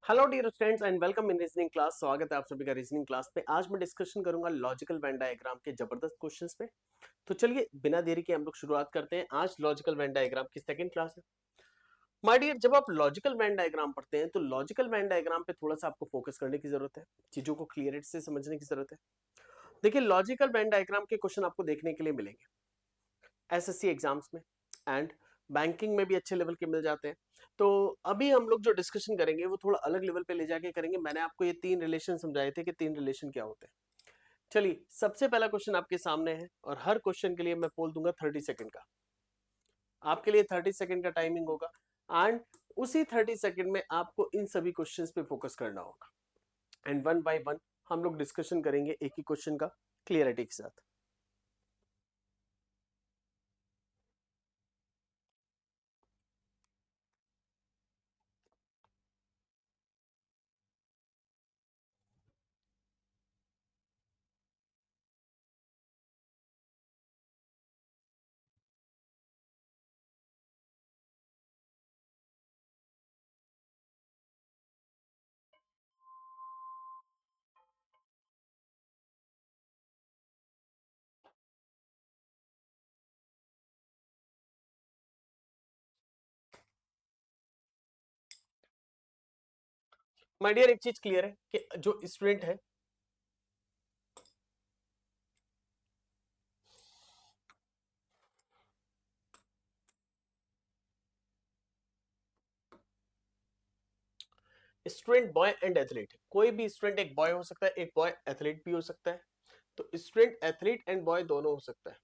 Hello dear students and welcome in reasoning class. स्वागत है आप सभी का रीजनिंग क्लास पे। आज मैं डिस्कशन करूंगा लॉजिकल वेन डायग्राम के जबरदस्त क्वेश्चंस पे। तो चलिए बिना देरी के हम लोग शुरुआत करते हैं। आज लॉजिकल वेन डायग्राम की सेकंड क्लास है। माय डियर, जब आप लॉजिकल वेन डायग्राम पढ़ते हैं तो लॉजिकल वेन डायग्राम पे थोड़ा सा आपको फोकस करने की जरूरत है, चीजों को क्लियरिटी से समझने की जरूरत है। देखिए, लॉजिकल वेन डायग्राम के क्वेश्चन आपको देखने के लिए मिलेंगे एसएससी एग्जाम्स में एंड बैंकिंग में भी अच्छे लेवल के मिल जाते हैं। तो अभी हम लोग जो डिस्कशन करेंगे वो थोड़ा अलग लेवल पे ले जाके करेंगे। मैंने आपको ये तीन रिलेशन समझाए थे कि तीन रिलेशन क्या होते हैं। चलिए, सबसे पहला क्वेश्चन आपके सामने है और हर क्वेश्चन के लिए मैं बोल दूंगा 30 सेकंड का। आपके लिए 30 सेकंड का टाइमिंग होगा एंड उसी 30 सेकंड में आपको इन सभी क्वेश्चंस पे फोकस करना होगा एंड वन बाय वन हम लोग डिस्कशन करेंगे एक ही क्वेश्चन का क्लियरिटी के साथ। माय डियर, एक चीज क्लियर है कि जो स्टूडेंट है स्टूडेंट बॉय एंड एथलीट, कोई भी स्टूडेंट एक बॉय हो सकता है, एक बॉय एथलीट भी हो सकता है। तो स्टूडेंट एथलीट एंड बॉय दोनों हो सकता है,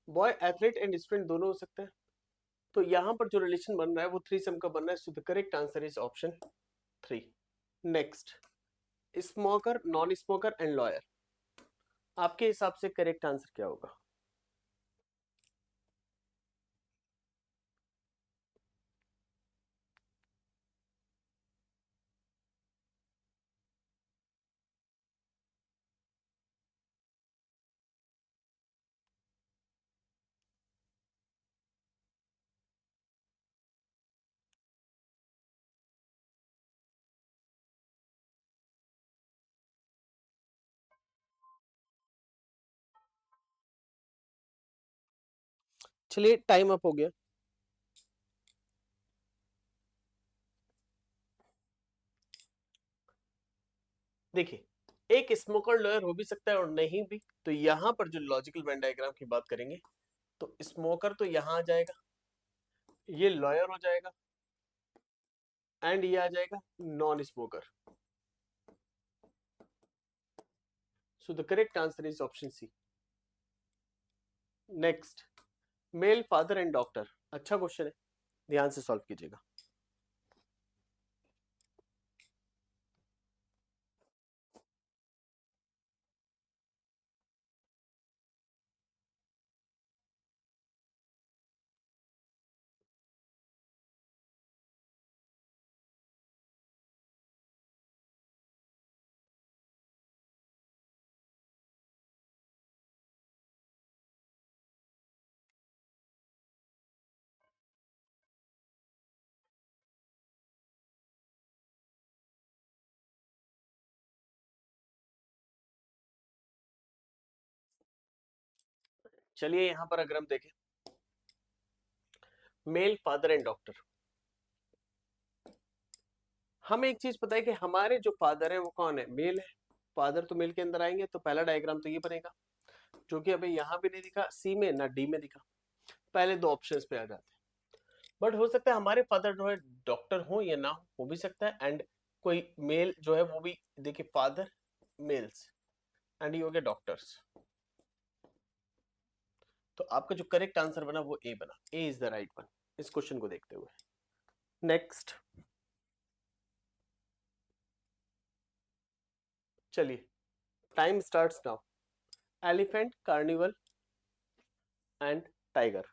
बॉय एथलीट एंड स्टूडेंट दोनों हो सकता है। तो यहां पर जो रिलेशन बन रहा है वो थ्री सम का बन रहा है। सो the correct answer is option 3। Next, smoker, non smoker and lawyer, आपके हिसाब से करेक्ट आंसर क्या होगा? चलिए, टाइम अप हो गया। देखिए, एक स्मोकर लॉयर हो भी सकता है और नहीं भी। तो यहां पर जो लॉजिकल वेन डायग्राम की बात करेंगे तो स्मोकर तो यहां आ जाएगा, ये लॉयर हो जाएगा एंड ये आ जाएगा non smoker. So the correct answer is option C. Next, male father and doctor, अच्छा क्वेश्चन है, ध्यान से सॉल्व कीजिएगा। चलिए, यहां पर अगर हम देखें मेल फादर एंड डॉक्टर, हमें एक चीज पता है कि हमारे जो फादर है वो कौन है? मेल है। फादर तो मेल के अंदर आएंगे तो पहला डायग्राम तो ये बनेगा, जो कि अभी यहां भी नहीं दिखा, सी में ना डी में दिखा। पहले दो ऑप्शंस पे आ जाते हैं। बट हो सकता है हमारे फादर जो है डॉक्टर हो या ना हो भी सकता है एंड कोई मेल जो है वो भी। देखिए, फादर मेल्स एंड ये हो गया डॉक्टर्स। तो आपका जो करेक्ट आंसर बना वो ए बना। A is the right one इस क्वेश्चन को देखते हुए। नेक्स्ट, चलिए, time starts now. Elephant, carnivore and tiger.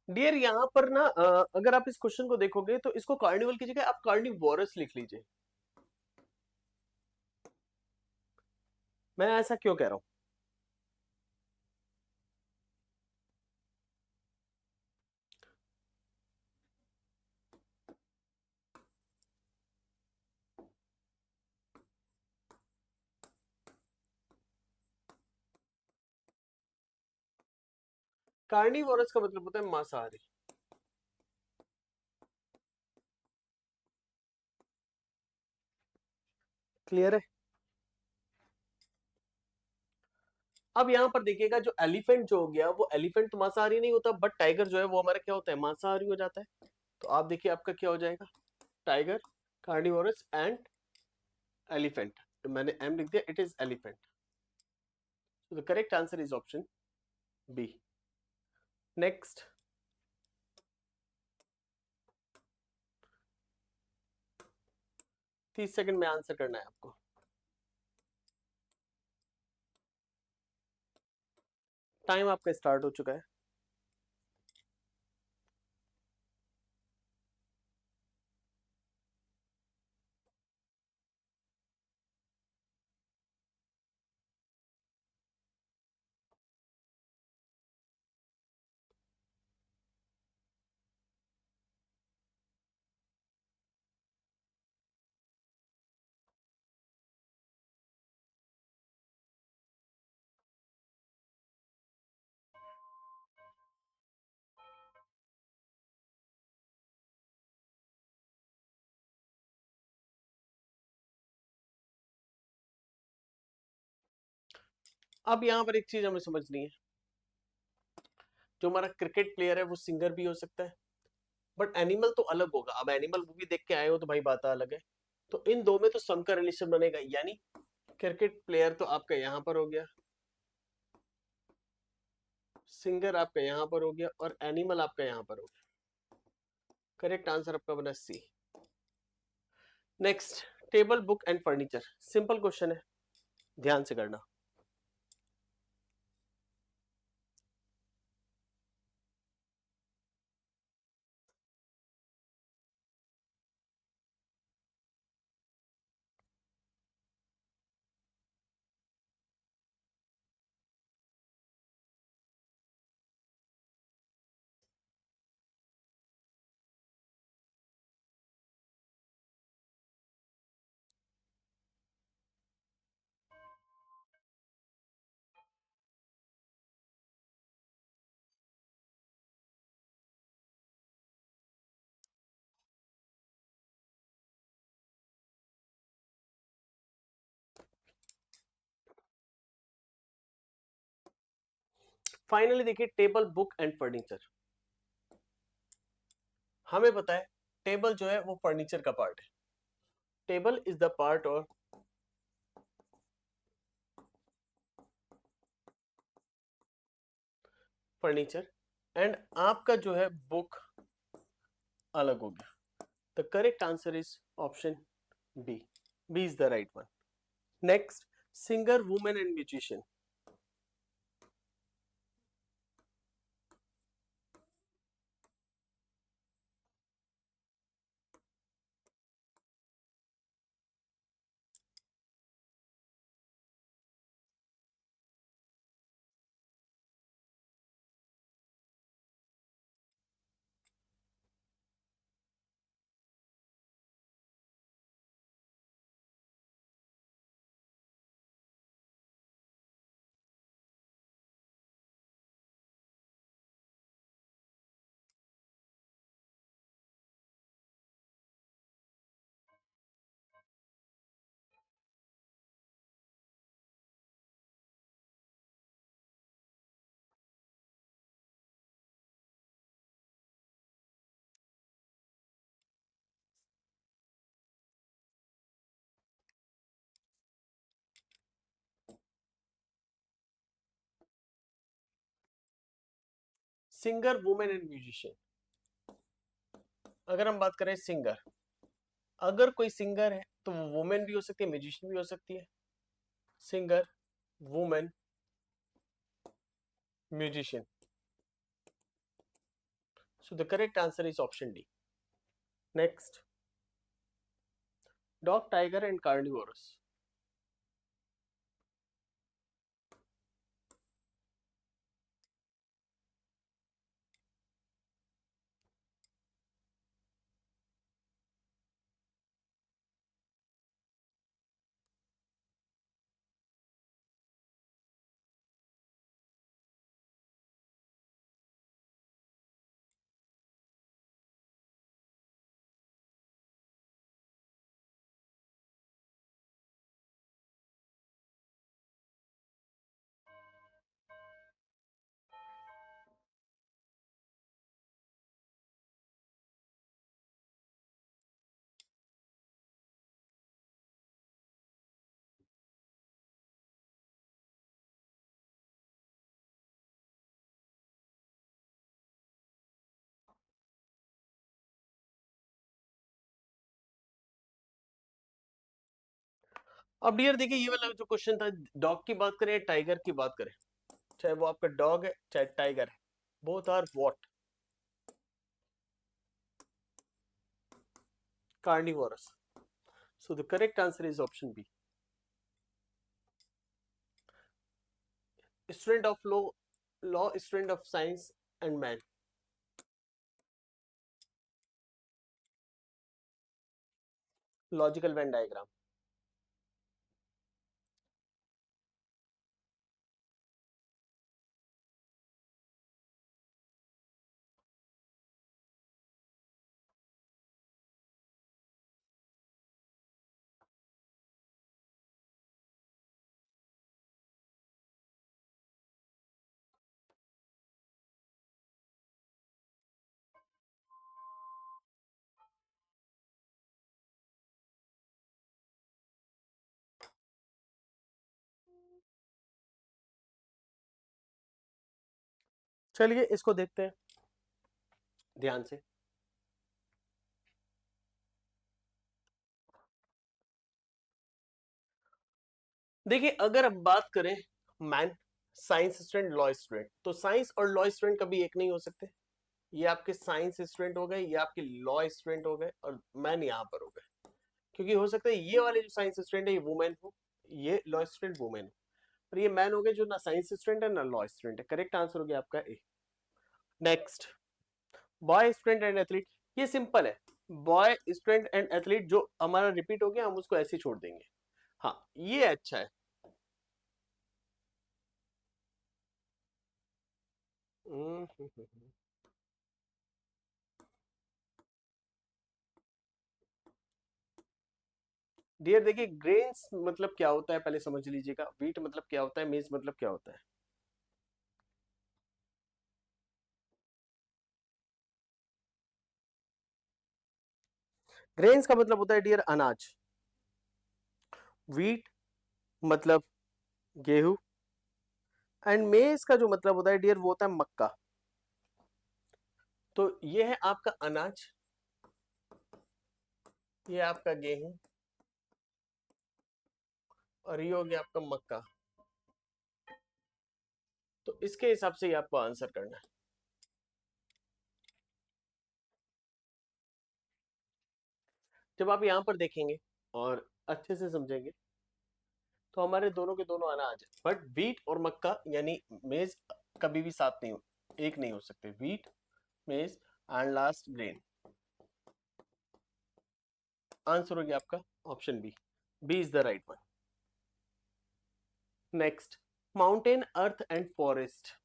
Dear यहाँ पर ना अगर आप इस क्वेश्चन को देखोगे तो इसको कार्निवल की जगह आप कार्निवोरस लिख लीजिए। मैं ऐसा क्यों कह रहा हूं? कार्निवोरस का मतलब होता है मांसाहारी। क्लियर है? अब यहाँ पर देखिएगा जो एलिफेंट जो हो गया वो एलिफेंट तो मांसाहारी नहीं होता, बट टाइगर जो है वो हमारा क्या होता है, मांसाहारी हो जाता है। तो आप देखिए आपका क्या हो जाएगा, टाइगर, कार्निवोरस एंड एलिफेंट। तो मैंने एम लिख दिया, it is elephant. The correct answer is option B. Next, 30 second में आंसर करना है आपको। टाइम आपका स्टार्ट हो चुका है। अब यहाँ पर एक चीज हमें समझनी है, जो हमारा क्रिकेट प्लेयर है वो सिंगर भी हो सकता है, बट एनिमल तो अलग होगा। अब एनिमल मूवी देख के आए हो तो भाई बात अलग है। तो इन दो में तो सम का रिलेशन बनेगा, यानी क्रिकेट प्लेयर तो आपका यहां पर हो गया, सिंगर आपका यहां पर हो गया, और एनिमल आपका यहां पर हो गया। करेक्ट आंसर आपका बना C. Next, table book and furniture. Simple question है, ध्यान से करना। फाइनली देखिए, टेबल बुक एंड फर्नीचर। हमें पता है टेबल जो है वो फर्नीचर का पार्ट है। Table is the part of furniture, and आपका जो है बुक अलग हो गया। The correct answer is option B. B is the right one. Next, singer, women and musician. Singer, women and musician. अगर हम बात करें सिंगर, अगर कोई सिंगर है तो वो वुमेन भी हो सकती है, म्यूजिशियन भी हो सकती है। Singer, women, musician. So the correct answer is option D. Next, dog, tiger, and carnivorous. अब डियर देखिए, ये वाला जो क्वेश्चन था, डॉग की बात करें टाइगर की बात करें, चाहे वो आपका डॉग है चाहे टाइगर है, both are what? Carnivorous. So the correct answer is option B. Student of law, student of science, and man. Logical Venn diagram. चलिए इसको देखते हैं ध्यान से। देखिए अगर अब बात करें man, science student, law student, तो साइंस और लॉ स्टूडेंट कभी एक नहीं हो सकते। ये आपके साइंस स्टूडेंट हो गए, ये आपके लॉ स्टूडेंट हो गए, और मैन यहाँ पर हो गए। क्योंकि हो सकता है ये वाले जो साइंस स्टूडेंट है ये वुमेन हो, ये लॉ स्टूडेंट वुमेन हो, और ये मैन हो गए जो ना साइंस स्टूडेंट है ना लॉ स्टूडेंट है। करेक्ट आंसर हो गया आपका A. Next, boy student and athlete. ये सिंपल है, बॉय स्टूडेंट एंड एथलीट जो हमारा रिपीट हो गया हम उसको ऐसे ही छोड़ देंगे। हाँ ये अच्छा है। डियर देखिए, ग्रेन्स मतलब क्या होता है पहले समझ लीजिएगा, व्हीट मतलब क्या होता है, मेज मतलब क्या होता है। ग्रेन्स का मतलब होता है डियर अनाज, व्हीट मतलब गेहूं, एंड मेज का जो मतलब होता है डियर वो होता है मक्का। तो ये है आपका अनाज, ये आपका गेहूं, और ये हो गया आपका मक्का। तो इसके हिसाब से ही आपको आंसर करना है। जब आप यहां पर देखेंगे और अच्छे से समझेंगे तो हमारे दोनों के दोनों अनाज है, बट व्हीट और मक्का यानी मेज कभी भी साथ नहीं हो, एक नहीं हो सकते। व्हीट, मेज एंड लास्ट ग्रेन। आंसर हो गया आपका option B. B is the right one. Next, mountain, earth and forest.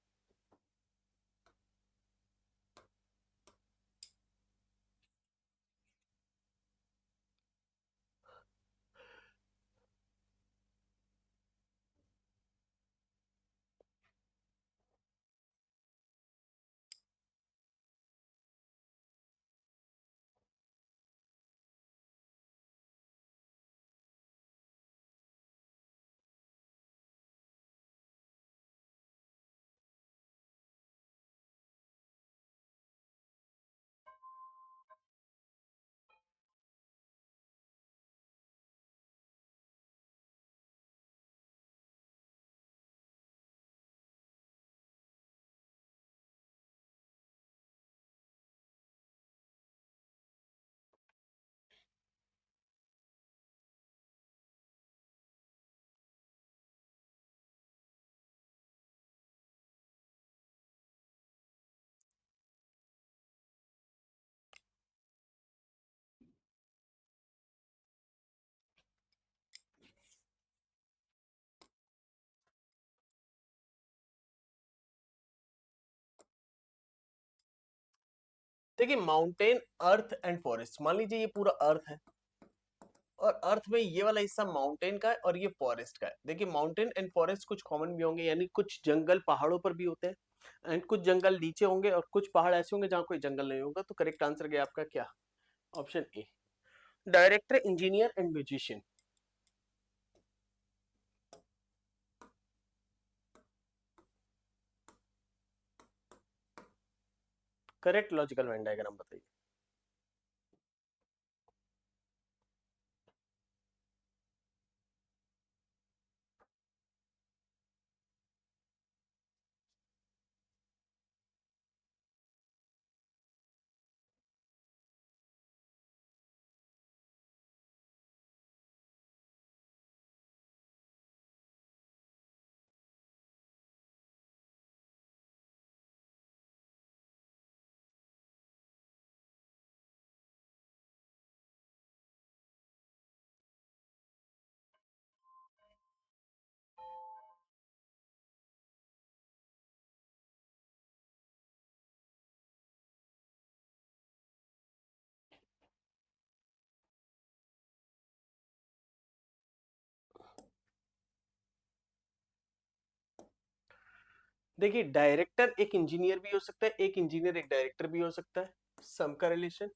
देखिए माउंटेन, अर्थ एंड फॉरेस्ट, मान लीजिए ये पूरा अर्थ है और अर्थ में ये वाला हिस्सा माउंटेन का है और ये फॉरेस्ट का है। देखिए माउंटेन एंड फॉरेस्ट कुछ कॉमन भी होंगे, यानी कुछ जंगल पहाड़ों पर भी होते हैं एंड कुछ जंगल नीचे होंगे और कुछ पहाड़ ऐसे होंगे जहाँ कोई जंगल नहीं होगा। तो करेक्ट आंसर गया आपका क्या, option A, director, engineer and musician. Correct logical Venn diagram बताइए। देखिए डायरेक्टर एक इंजीनियर भी हो सकता है, एक इंजीनियर एक डायरेक्टर भी हो सकता है, सम का रिलेशन।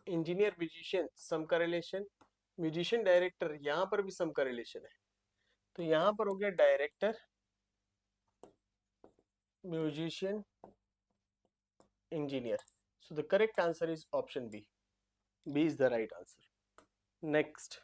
इंजीनियर म्यूजिशियन सम का रिलेशन, म्यूजिशियन डायरेक्टर यहाँ पर भी सम का रिलेशन है। तो यहाँ पर हो गया director, musician, engineer. So the correct answer is option B, B is the right answer. Next,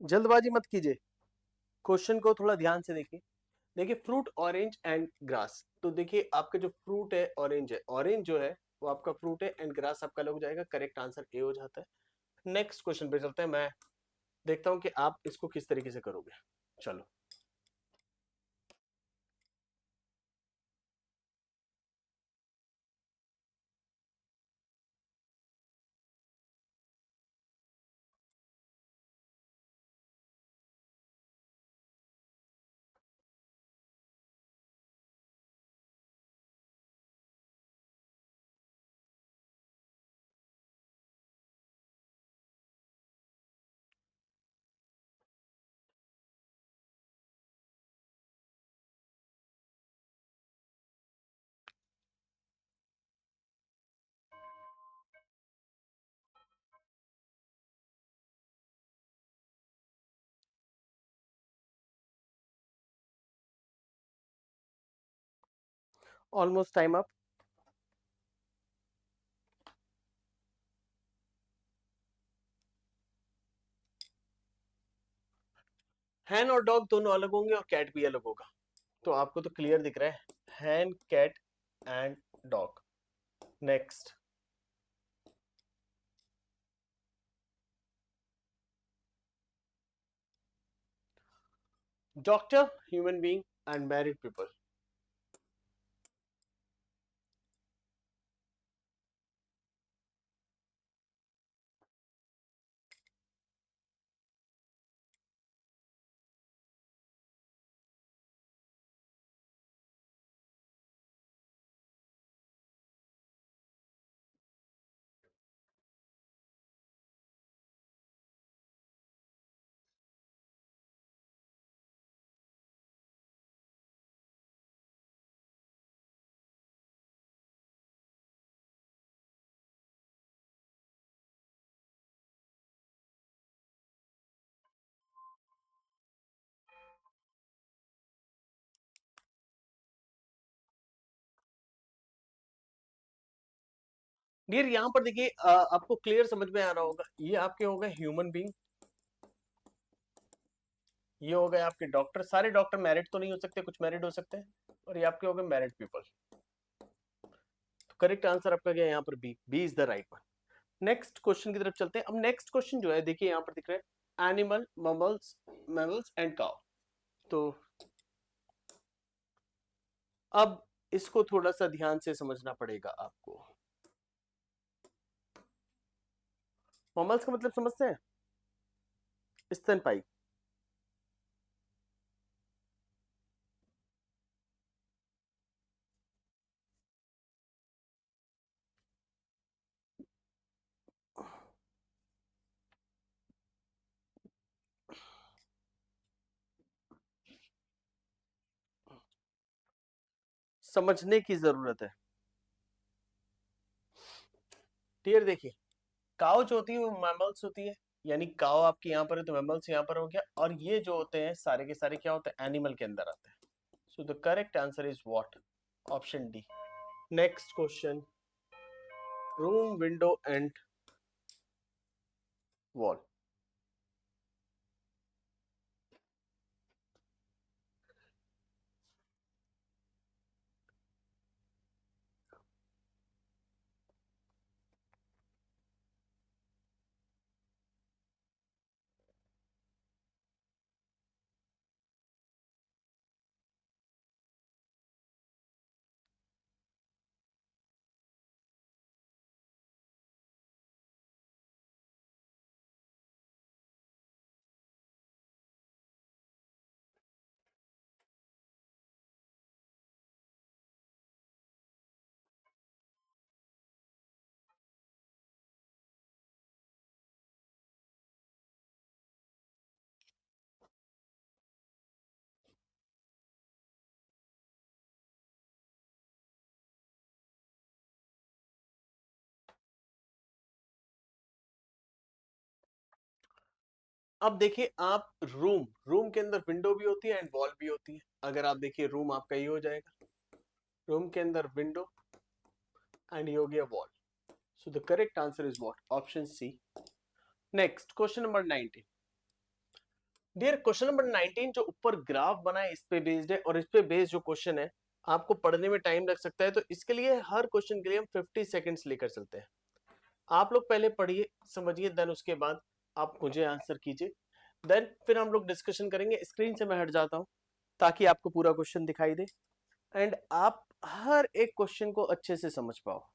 जल्दबाजी मत कीजिए, क्वेश्चन को थोड़ा ध्यान से देखिए। देखिए फ्रूट, ऑरेंज एंड ग्रास, तो देखिए आपका जो फ्रूट है ऑरेंज है, ऑरेंज जो है वो आपका फ्रूट है एंड ग्रास आपका लग जाएगा। करेक्ट आंसर ए हो जाता है। नेक्स्ट क्वेश्चन पे चलते हैं, मैं देखता हूं कि आप इसको किस तरीके से करोगे। चलो, ऑलमोस्ट टाइम अप। हैन और डॉग दोनों अलग होंगे और कैट भी अलग होगा, तो आपको तो क्लियर दिख रहा है, हैन, cat and dog. Next, doctor, human being and married people. Dear यहाँ पर देखिए आपको क्लियर समझ में आ रहा होगा, ये आपके हो गए ह्यूमन बींग, ये हो गए आपके डॉक्टर। सारे डॉक्टर मैरिड तो नहीं हो सकते, कुछ मैरिड हो सकते हैं, और ये आपके हो गए मैरिड पीपल। तो करेक्ट आंसर आपका क्या है यहाँ पर? B, B is the right one. Next question की तरफ चलते हैं। अब नेक्स्ट क्वेश्चन जो है देखिए यहाँ पर दिख रहा है एनिमल, ममल्स, मैमल्स एंड काउ। तो अब इसको थोड़ा सा ध्यान से समझना पड़ेगा आपको। ममल्स का मतलब समझते हैं? स्तनपायी। समझने की जरूरत है। क्लियर देखिए, काउ जो होती है वो मैमल्स होती है, यानी काउ आपकी यहाँ पर है तो मैमल्स यहाँ पर हो गया, और ये जो होते हैं सारे के सारे क्या होते हैं? एनिमल के अंदर आते हैं। सो the correct answer is what? Option D. Next question, room, window and wall. अब देखिए आप, रूम, रूम के अंदर विंडो भी होती है एंड वॉल भी होती है। अगर आप देखिए रूम आपका ये हो जाएगा, रूम के अंदर विंडो एंड ये हो गया wall. So the correct answer is what? Option C. Next question number 19। Dear question number 19 जो ऊपर ग्राफ बना है इस पे बेस्ड है, और इस पे बेस्ड जो क्वेश्चन है आपको पढ़ने में टाइम लग सकता है, तो इसके लिए हर क्वेश्चन के लिए हम 50 सेकंड्स लेकर चलते हैं। आप लोग पहले पढ़िए, समझिए, देन उसके बाद आप मुझे आंसर कीजिए, देन फिर हम लोग डिस्कशन करेंगे। स्क्रीन से मैं हट जाता हूं ताकि आपको पूरा क्वेश्चन दिखाई दे एंड आप हर एक क्वेश्चन को अच्छे से समझ पाओ।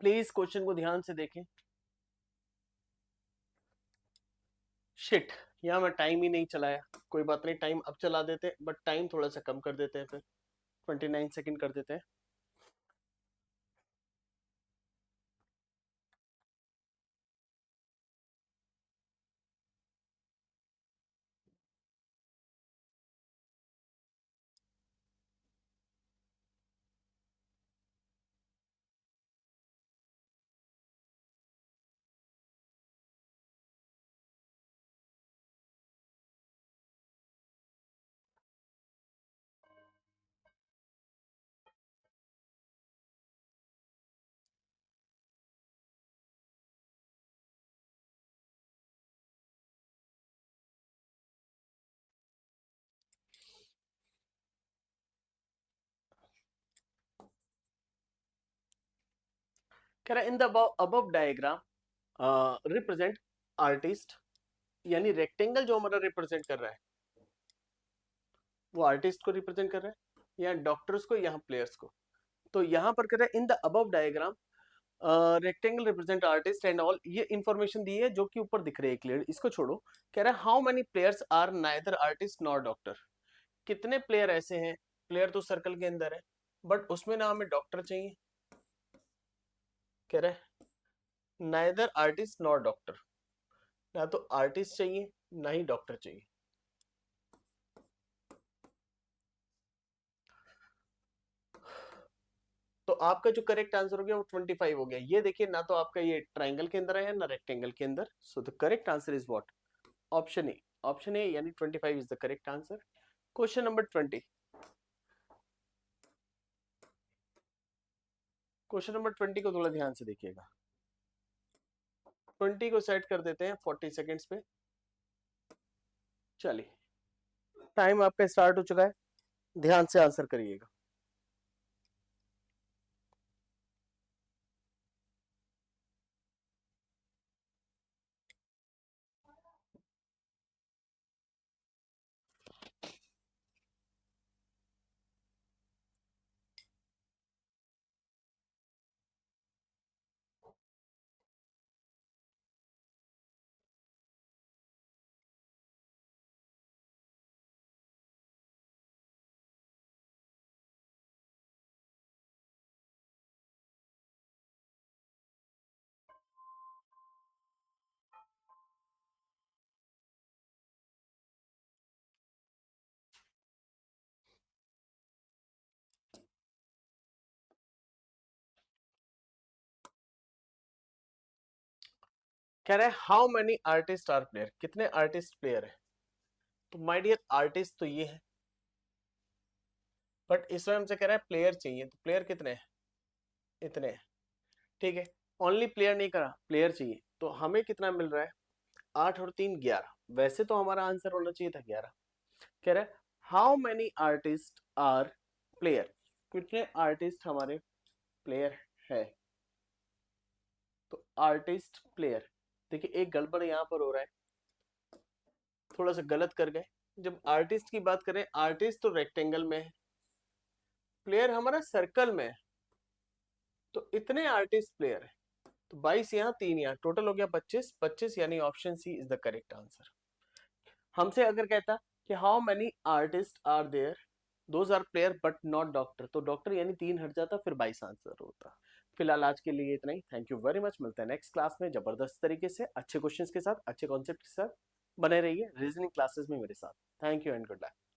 प्लीज क्वेश्चन को ध्यान से देखें। शिट, यहाँ मैं टाइम ही नहीं चलाया। कोई बात नहीं, टाइम अब चला देते हैं, बट टाइम थोड़ा सा कम कर देते हैं, फिर 29 सेकंड कर देते हैं। कह रहा है in the above diagram represent artist, यानी रेक्टेंगल जो हमारा रिप्रेजेंट कर रहा है वो आर्टिस्ट को रिप्रेजेंट कर रहा है, या डॉक्टर्स को, यहाँ प्लेयर्स को। तो यहाँ पर कह रहा है in the above diagram rectangle represent artist and all, ये इंफॉर्मेशन दी है जो कि ऊपर दिख रही है क्लियर, इसको छोड़ो। कह रहा है how many players are neither artist nor doctor, कितने प्लेयर ऐसे हैं, प्लेयर तो सर्कल के अंदर है बट उसमें ना हमें डॉक्टर चाहिए, कह रहा है नाइदर आर्टिस्ट नॉर डॉक्टर, ना तो आर्टिस्ट चाहिए ना ही डॉक्टर चाहिए। तो आपका जो करेक्ट आंसर हो गया वो 25 हो गया। ये देखिए ना तो आपका ये ट्राइंगल के अंदर है ना रेक्टेंगल के अंदर, सो the correct answer is what, option A. Option A यानी 25 is the correct answer. Question number 20, question number 20 को थोड़ा ध्यान से देखिएगा। 20 को सेट कर देते हैं 40 सेकेंड्स पे। चलिए टाइम आपका स्टार्ट हो चुका है, ध्यान से आंसर करिएगा। कह रहे हैं how many artist are player, कितने आर्टिस्ट प्लेयर है। तो माय डियर आर्टिस्ट तो ये है बट इसमें हमसे कह रहा है प्लेयर चाहिए, तो प्लेयर कितने हैं, इतने हैं, ठीक है। ओनली प्लेयर नहीं करा, प्लेयर चाहिए, तो हमें कितना मिल रहा है, 8 और 3 11। वैसे तो हमारा आंसर होना चाहिए था 11। कह रहा है how many artist are player, कितने आर्टिस्ट हमारे प्लेयर है। तो आर्टिस्ट प्लेयर, देखिए एक गड़बड़ यहाँ पर हो रहा है, थोड़ा सा गलत कर गए। जब आर्टिस्ट की बात करें, आर्टिस्ट तो रेक्टेंगल में है, प्लेयर हमारा सर्कल में है, तो इतने आर्टिस्ट प्लेयर है। तो 22 यहाँ 3 यहाँ, टोटल हो गया 25। 25 यानी option C is the correct answer. हमसे अगर कहता कि how many artist are there, those are player but not doctor, तो डॉक्टर यानी 3 हट जाता, फिर 22 आंसर होता। फिलहाल आज के लिए इतना ही, थैंक यू वेरी मच। मिलते हैं नेक्स्ट क्लास में जबरदस्त तरीके से अच्छे क्वेश्चंस के साथ, अच्छे कॉन्सेप्ट के साथ। बने रहिए रीजनिंग क्लासेस में मेरे साथ। Thank you and good luck.